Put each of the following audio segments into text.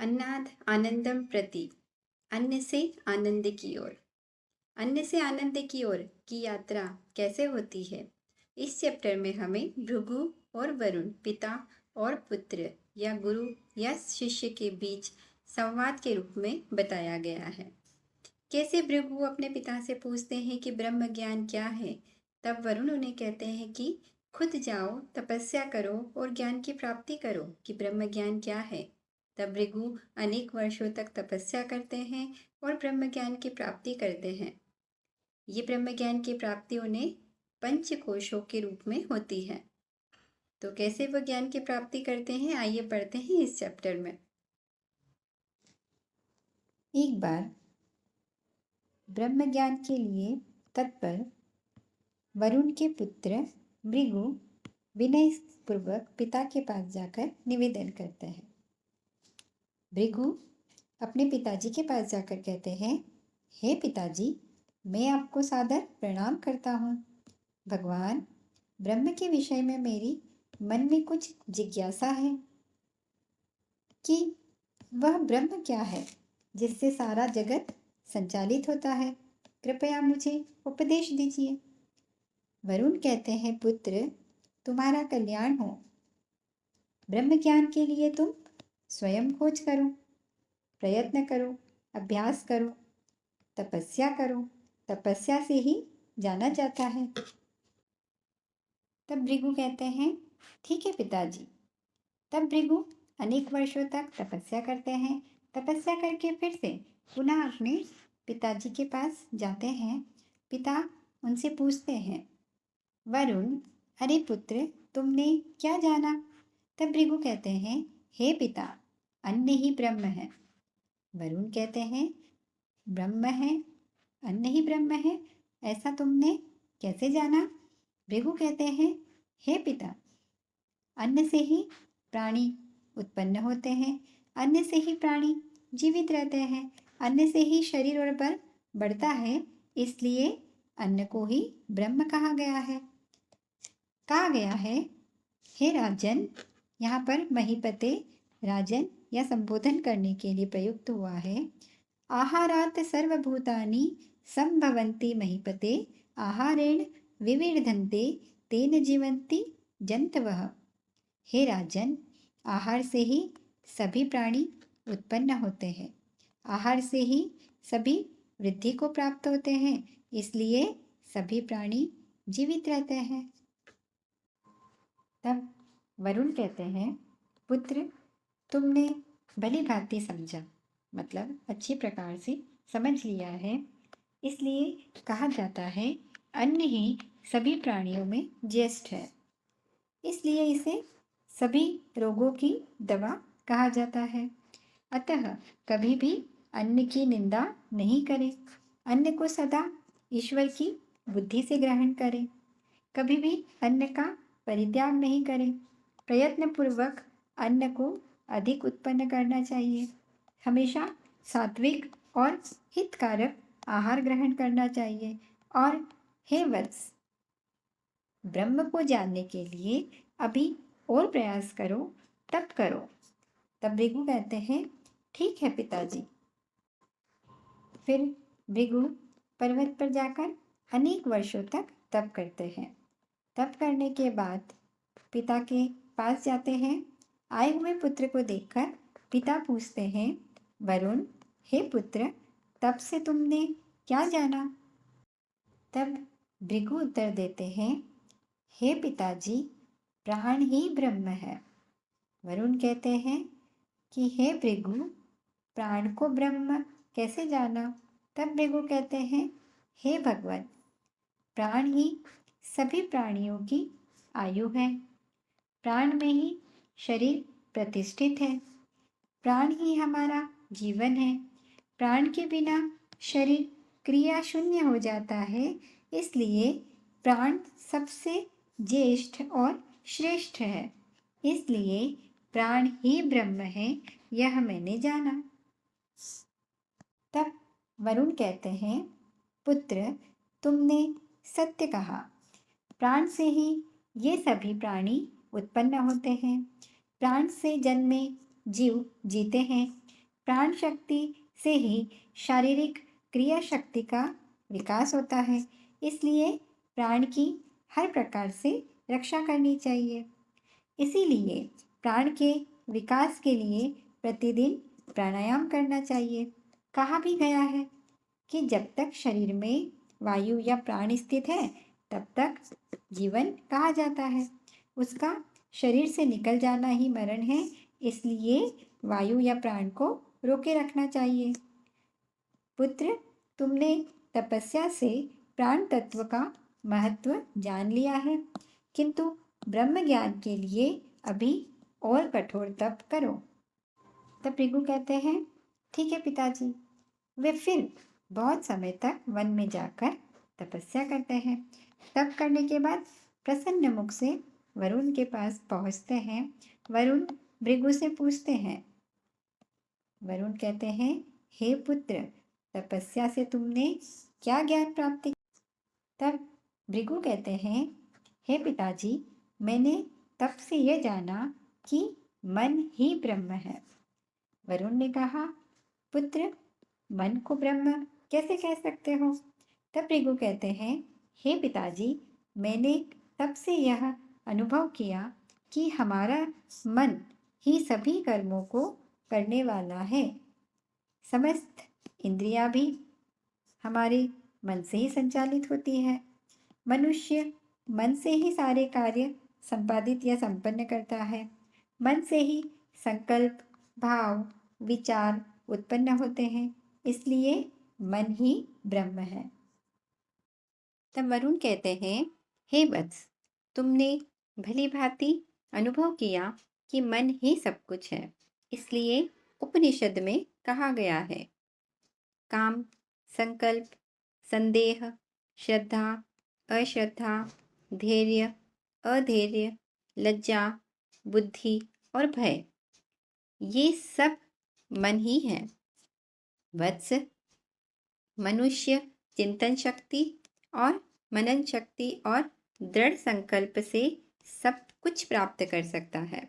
अन्नाद आनंदम प्रति। अन्न से आनंद की ओर। अन्न से आनंद की ओर की यात्रा कैसे होती है? इस चैप्टर में हमें भृगु और वरुण, पिता और पुत्र या गुरु या शिष्य के बीच संवाद के रूप में बताया गया है। कैसे भृगु अपने पिता से पूछते हैं कि ब्रह्म ज्ञान क्या है, तब वरुण उन्हें कहते हैं कि खुद जाओ, तपस्या करो और ज्ञान की प्राप्ति करो कि ब्रह्म ज्ञान क्या है। तब भृगु अनेक वर्षों तक तपस्या करते हैं और ब्रह्म ज्ञान की प्राप्ति करते हैं। ये ब्रह्म ज्ञान की प्राप्ति उन्हें पंच कोशों के रूप में होती है। तो कैसे वो ज्ञान की प्राप्ति करते हैं, आइए पढ़ते हैं इस चैप्टर में। एक बार ब्रह्म ज्ञान के लिए तत्पर वरुण के पुत्र भृगु विनय पूर्वक पिता के पास जाकर निवेदन करते हैं। भृगु अपने पिताजी के पास जाकर कहते हैं, हे पिताजी, मैं आपको सादर प्रणाम करता हूँ। भगवान, ब्रह्म के विषय में मेरी मन में कुछ जिज्ञासा है कि वह ब्रह्म क्या है जिससे सारा जगत संचालित होता है। कृपया मुझे उपदेश दीजिए। वरुण कहते हैं, पुत्र, तुम्हारा कल्याण हो। ब्रह्म ज्ञान के लिए तुम स्वयं खोज करो, प्रयत्न करो, अभ्यास करो, तपस्या करो। तपस्या से ही जाना जाता है। तब भृगु कहते हैं, ठीक है पिताजी। तब भृगु अनेक वर्षों तक तपस्या करते हैं। तपस्या करके फिर से पुनः अपने पिताजी के पास जाते हैं। पिता उनसे पूछते हैं, वरुण, अरे पुत्र, तुमने क्या जाना? तब भृगु कहते हैं, हे पिता, अन्न ही ब्रह्म है। वरुण कहते हैं, ब्रह्म है, अन्न ही ब्रह्म है, ऐसा तुमने कैसे जाना? भृगु कहते हैं, हे पिता, अन्न से ही प्राणी उत्पन्न होते हैं, अन्न से ही प्राणी जीवित रहते हैं, अन्न से ही शरीर और बल बढ़ता है, इसलिए अन्न को ही ब्रह्म कहा गया है। हे राजन, यहाँ पर महीपते राजन या संबोधन करने के लिए प्रयुक्त हुआ है। आहारात सर्वभूतानि संभवन्ति महीपते, आहारेण विविर्धन्ते, तेन जीवन्ति जंतवः। हे राजन, आहार से ही सभी प्राणी उत्पन्न होते हैं, आहार से ही सभी वृद्धि को प्राप्त होते हैं, इसलिए सभी प्राणी जीवित रहते हैं। तब वरुण कहते हैं, पुत्र, तुमने भली भांति समझा, मतलब अच्छी प्रकार से समझ लिया है। इसलिए कहा जाता है, अन्न ही सभी प्राणियों में ज्येष्ठ है, इसलिए इसे सभी रोगों की दवा कहा जाता है। अतः कभी भी अन्न की निंदा नहीं करें। अन्न को सदा ईश्वर की बुद्धि से ग्रहण करें। कभी भी अन्न का परित्याग नहीं करें। प्रयत्नपूर्वक अन्न को अधिक उत्पन्न करना चाहिए। हमेशा सात्विक और हितकारक आहार ग्रहण करना चाहिए। और हे वत्स, ब्रह्म को जानने के लिए अभी और प्रयास करो, तप करो। तब भृगु कहते हैं, ठीक है पिताजी। फिर भृगु पर्वत पर जाकर अनेक वर्षों तक तप करते हैं। तप करने के बाद पिता के पास जाते हैं। आए हुए पुत्र को देखकर पिता पूछते हैं, वरुण, हे पुत्र, तप से तुमने क्या जाना? तब भृगु उत्तर देते हैं, हे पिताजी, प्राण ही ब्रह्म है। वरुण कहते हैं कि हे भृगु, प्राण को ब्रह्म कैसे जाना? तब भृगु कहते हैं, हे भगवान, प्राण ही सभी प्राणियों की आयु है। प्राण में ही शरीर प्रतिष्ठित है। प्राण ही हमारा जीवन है। प्राण के बिना शरीर क्रिया शून्य हो जाता है, इसलिए प्राण सबसे ज्येष्ठ और श्रेष्ठ है। इसलिए प्राण ही ब्रह्म है, यह मैंने जाना। तब वरुण कहते हैं, पुत्र, तुमने सत्य कहा। प्राण से ही ये सभी प्राणी उत्पन्न होते हैं। प्राण से जन्मे जीव जीते हैं। प्राण शक्ति से ही शारीरिक क्रिया शक्ति का विकास होता है। इसलिए प्राण की हर प्रकार से रक्षा करनी चाहिए। इसीलिए प्राण के विकास के लिए प्रतिदिन प्राणायाम करना चाहिए। कहा भी गया है कि जब तक शरीर में वायु या प्राण स्थित है तब तक जीवन कहा जाता है। उसका शरीर से निकल जाना ही मरण है। इसलिए वायु या प्राण को रोके रखना चाहिए। पुत्र, तुमने तपस्या से प्राण तत्व का महत्व जान लिया है, किंतु ब्रह्म ज्ञान के लिए अभी और कठोर तप करो। तब भृगु कहते हैं, ठीक है पिताजी। वे फिर बहुत समय तक वन में जाकर तपस्या करते हैं। तप करने के बाद प्रसन्न मुख से वरुण के पास पहुंचते हैं। वरुण भृगु से पूछते हैं। वरुण कहते हैं, हे पुत्र, तपस्या से तुमने क्या ज्ञान प्राप्त किया? तब भृगु कहते हैं, हे पिताजी, मैंने तप से यह जाना कि मन ही ब्रह्म है। वरुण ने कहा, पुत्र, मन को ब्रह्म कैसे कह सकते हो? तब भृगु कहते हैं, हे पिताजी, मैंने तब से यह अनुभव किया कि हमारा मन ही सभी कर्मों को करने वाला है। समस्त इंद्रियां भी हमारे मन से ही संचालित होती है। मनुष्य मन से ही सारे कार्य संपादित या संपन्न करता है। मन से ही संकल्प, भाव, विचार उत्पन्न होते हैं। इसलिए मन ही ब्रह्म है। तब वरुण कहते हैं, हे वत्स, तुमने भली भांति अनुभव किया कि मन ही सब कुछ है। इसलिए उपनिषद में कहा गया है, काम, संकल्प, संदेह, श्रद्धा, अश्रद्धा, धैर्य, अधैर्य, लज्जा, बुद्धि और भय, ये सब मन ही है। वत्स, मनुष्य चिंतन शक्ति और मनन शक्ति और दृढ़ संकल्प से सब कुछ प्राप्त कर सकता है।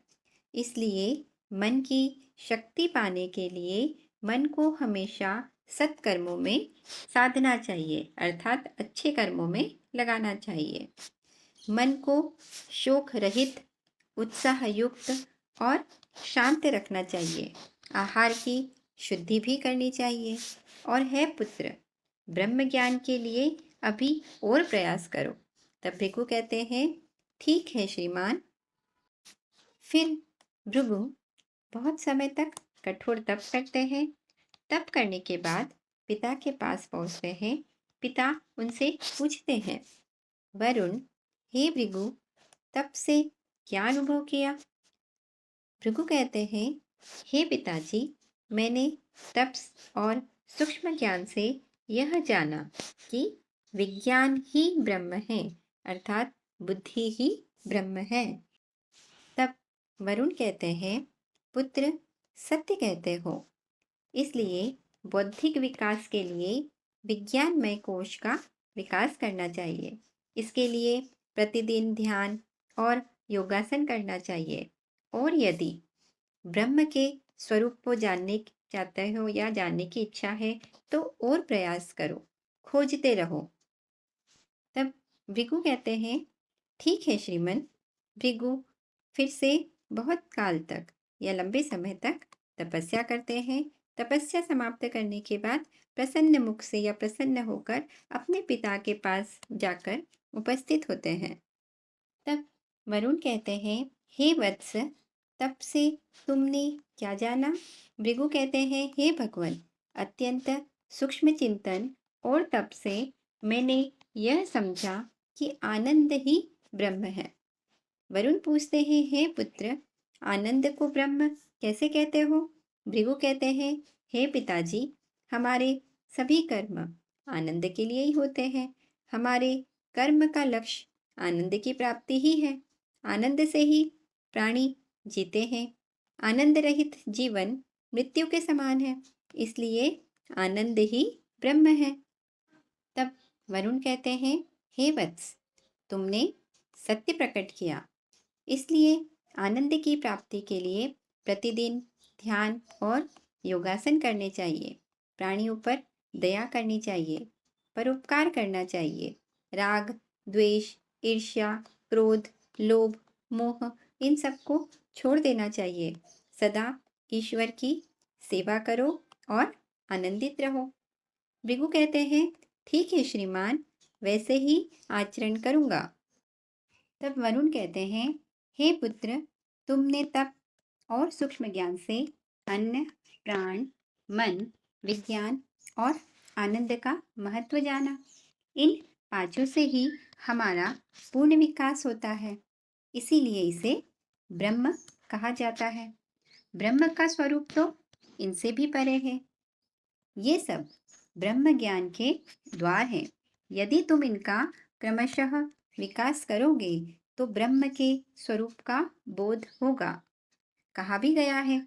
इसलिए मन की शक्ति पाने के लिए मन को हमेशा सत्कर्मों में साधना चाहिए, अर्थात अच्छे कर्मों में लगाना चाहिए। मन को शोक रहित, उत्साह युक्त और शांत रखना चाहिए। आहार की शुद्धि भी करनी चाहिए। और है पुत्र, ब्रह्म ज्ञान के लिए अभी और प्रयास करो। तब भृगु कहते हैं, ठीक है श्रीमान। फिर भृगु बहुत समय तक कठोर तप करते हैं। तप करने के बाद पिता के पास पहुंचते हैं। पिता उनसे पूछते हैं, वरुण, हे भृगु, तप से क्या अनुभव किया? भृगु कहते हैं, हे पिताजी, मैंने तप और सूक्ष्म ज्ञान से यह जाना कि विज्ञान ही ब्रह्म है, अर्थात बुद्धि ही ब्रह्म है। तब वरुण कहते हैं, पुत्र, सत्य कहते हो। इसलिए बौद्धिक विकास के लिए विज्ञानमय कोश का विकास करना चाहिए। इसके लिए प्रतिदिन ध्यान और योगासन करना चाहिए। और यदि ब्रह्म के स्वरूप को जानने चाहते हो या जानने की इच्छा है तो और प्रयास करो, खोजते रहो। तब भृगु कहते हैं, ठीक है श्रीमन। भृगु फिर से बहुत काल तक या लंबे समय तक तपस्या करते हैं। तपस्या समाप्त करने के बाद प्रसन्न मुख से या प्रसन्न होकर अपने पिता के पास जाकर उपस्थित होते हैं। तब वरुण कहते हैं, हे वत्स, तप से तुमने क्या जाना? भृगु कहते हैं, हे भगवान, अत्यंत सूक्ष्म चिंतन और तप से मैंने यह समझा कि आनंद ही ब्रह्म है। वरुण पूछते हैं, हे पुत्र, आनंद को ब्रह्म कैसे कहते हो? भृगु कहते हैं, हे पिताजी, हमारे सभी कर्म आनंद के लिए ही होते हैं। हमारे कर्म का लक्ष्य आनंद की प्राप्ति ही है। आनंद से ही प्राणी जीते हैं। आनंद रहित जीवन मृत्यु के समान है। इसलिए आनंद ही ब्रह्म है। तब वरुण कहते हैं, हे वत्स, तुमने सत्य प्रकट किया। इसलिए आनंद की प्राप्ति के लिए प्रतिदिन ध्यान और योगासन करने चाहिए, प्राणियों पर दया करनी चाहिए, परोपकार करना चाहिए, राग, द्वेष, ईर्ष्या, क्रोध, लोभ, मोह इन सबको छोड़ देना चाहिए। सदा ईश्वर की सेवा करो और आनंदित रहो। भृगु कहते हैं, ठीक है श्रीमान, वैसे ही आचरण करूँगा। तब वरुण कहते हैं, हे पुत्र, तुमने तप और सूक्ष्म ज्ञान से अन्न, प्राण, मन, विज्ञान और आनंद का महत्व जाना। इन पांचों से ही हमारा पूर्ण विकास होता है, इसीलिए इसे ब्रह्म कहा जाता है। ब्रह्म का स्वरूप तो इनसे भी परे है। ये सब ब्रह्म ज्ञान के द्वार हैं। यदि तुम इनका क्रमशः विकास करोगे तो ब्रह्म के स्वरूप का बोध होगा। कहा भी गया है,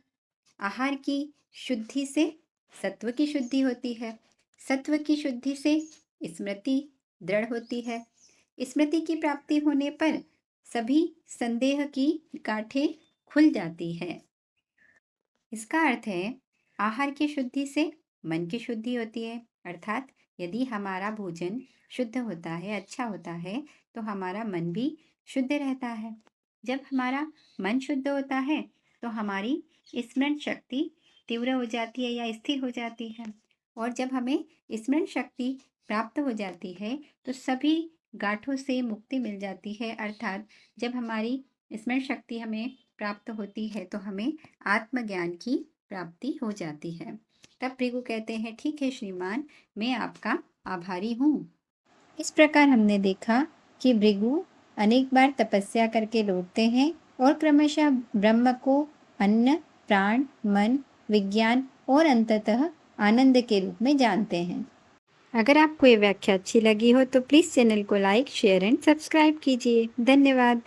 आहार की शुद्धि से सत्व की शुद्धि होती है, सत्व की शुद्धि से स्मृति दृढ़ होती है, स्मृति की प्राप्ति होने पर सभी संदेह की गांठें खुल जाती है। इसका अर्थ है, आहार की शुद्धि से मन की शुद्धि होती है। अर्थात यदि हमारा भोजन शुद्ध होता है, अच्छा होता है, तो हमारा मन भी शुद्ध रहता है। जब हमारा मन शुद्ध होता है तो हमारी स्मरण शक्ति तीव्र हो जाती है या स्थिर हो जाती है। और जब हमें स्मरण शक्ति प्राप्त हो जाती है तो सभी गांठों से मुक्ति मिल जाती है। अर्थात जब हमारी स्मरण शक्ति हमें प्राप्त होती है तो हमें आत्मज्ञान की प्राप्ति हो जाती है। तब भृगु कहते हैं, ठीक है श्रीमान, मैं आपका आभारी हूँ। इस प्रकार हमने देखा कि भृगु अनेक बार तपस्या करके लौटते हैं और क्रमशः ब्रह्म को अन्न, प्राण, मन, विज्ञान और अंततः आनंद के रूप में जानते हैं। अगर आपको ये व्याख्या अच्छी लगी हो तो प्लीज़ चैनल को लाइक, शेयर एंड सब्सक्राइब कीजिए। धन्यवाद।